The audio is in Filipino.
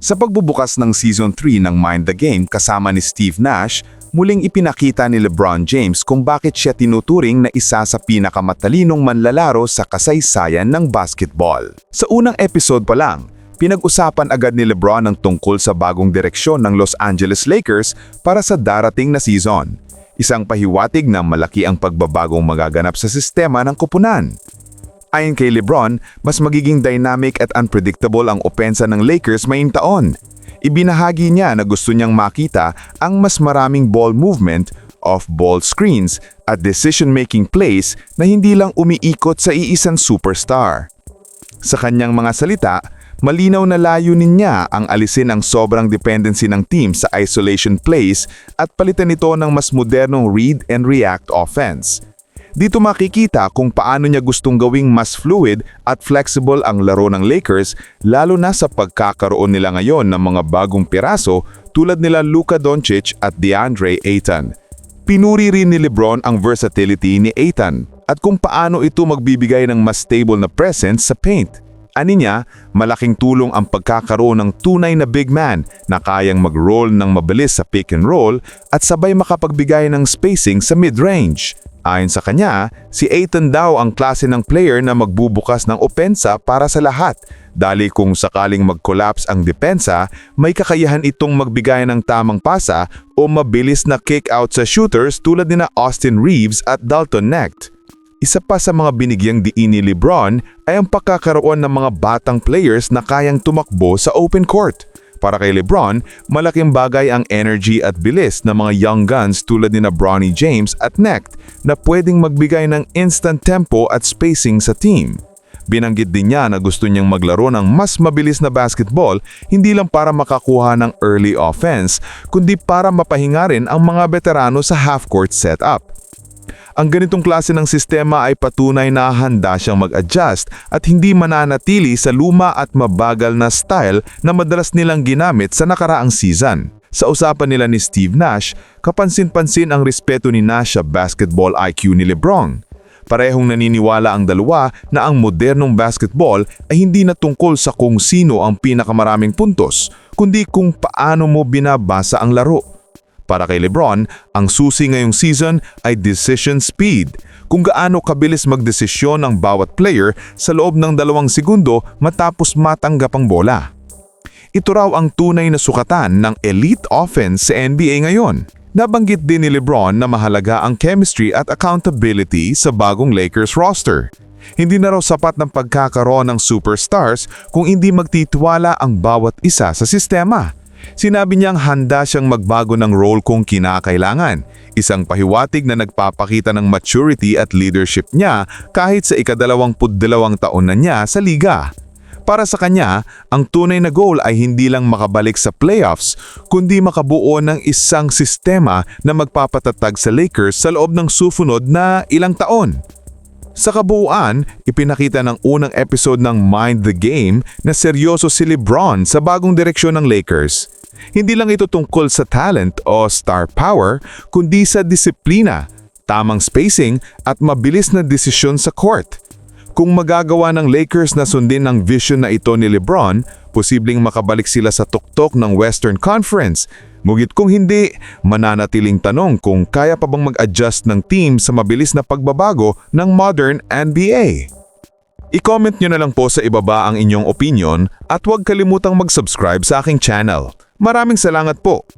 Sa pagbubukas ng Season 3 ng Mind the Game kasama ni Steve Nash, muling ipinakita ni LeBron James kung bakit siya tinuturing na isa sa pinakamatalinong manlalaro sa kasaysayan ng basketball. Sa unang episode pa lang, pinag-usapan agad ni LeBron ang tungkol sa bagong direksyon ng Los Angeles Lakers para sa darating na season. Isang pahiwatig na malaki ang pagbabagong magaganap sa sistema ng koponan. Ayon kay LeBron, mas magiging dynamic at unpredictable ang opensa ng Lakers ngayong taon. Ibinahagi niya na gusto niyang makita ang mas maraming ball movement, off-ball screens at decision-making plays na hindi lang umiikot sa iisang superstar. Sa kanyang mga salita, malinaw na layunin niya ang alisin ang sobrang dependency ng team sa isolation plays at palitan ito ng mas modernong read-and-react offense. Dito makikita kung paano niya gustong gawing mas fluid at flexible ang laro ng Lakers, lalo na sa pagkakaroon nila ngayon ng mga bagong piraso tulad nila Luka Doncic at DeAndre Ayton. Pinuri rin ni LeBron ang versatility ni Ayton at kung paano ito magbibigay ng mas stable na presence sa paint. Ani niya, malaking tulong ang pagkakaroon ng tunay na big man na kayang mag-roll ng mabilis sa pick and roll at sabay makapagbigay ng spacing sa mid-range. Ayon sa kanya, si Ayton daw ang klase ng player na magbubukas ng opensa para sa lahat. Dahil kung sakaling mag-collapse ang depensa, may kakayahan itong magbigay ng tamang pasa o mabilis na kick-out sa shooters tulad ni Austin Reeves at Dalton Knecht. Isa pa sa mga binigyang diin ni LeBron ay ang pagkakaroon ng mga batang players na kayang tumakbo sa open court. Para kay LeBron, malaking bagay ang energy at bilis ng mga young guns tulad ni Bronny James at Knecht na pwedeng magbigay ng instant tempo at spacing sa team. Binanggit din niya na gusto niyang maglaro ng mas mabilis na basketball hindi lang para makakuha ng early offense, kundi para mapahinga rin ang mga veterano sa half-court setup. Ang ganitong klase ng sistema ay patunay na handa siyang mag-adjust at hindi mananatili sa luma at mabagal na style na madalas nilang ginamit sa nakaraang season. Sa usapan nila ni Steve Nash, kapansin-pansin ang respeto ni Nash sa basketball IQ ni LeBron. Parehong naniniwala ang dalawa na ang modernong basketball ay hindi na tungkol sa kung sino ang pinakamaraming puntos, kundi kung paano mo binabasa ang laro. Para kay LeBron, ang susi ngayong season ay decision speed, kung gaano kabilis magdesisyon ang bawat player sa loob ng 2 segundo matapos matanggap ang bola. Ito raw ang tunay na sukatan ng elite offense sa NBA ngayon. Nabanggit din ni LeBron na mahalaga ang chemistry at accountability sa bagong Lakers roster. Hindi na raw sapat ng pagkakaroon ng superstars kung hindi magtitiwala ang bawat isa sa sistema. Sinabi niyang handa siyang magbago ng role kung kinakailangan, isang pahiwatig na nagpapakita ng maturity at leadership niya kahit sa ika-22 taon na niya sa liga. Para sa kanya, ang tunay na goal ay hindi lang makabalik sa playoffs, kundi makabuo ng isang sistema na magpapatatag sa Lakers sa loob ng susunod na ilang taon. Sa kabuuan, ipinakita ng unang episode ng Mind the Game na seryoso si LeBron sa bagong direksyon ng Lakers. Hindi lang ito tungkol sa talent o star power, kundi sa disiplina, tamang spacing at mabilis na desisyon sa court. Kung magagawa ng Lakers na sundin ang vision na ito ni LeBron, posibleng makabalik sila sa tuktok ng Western Conference. Ngunit kung hindi, mananatiling tanong kung kaya pa bang mag-adjust ng team sa mabilis na pagbabago ng modern NBA. I-comment nyo na lang po sa ibaba ang inyong opinion at huwag kalimutang mag-subscribe sa aking channel. Maraming salamat po!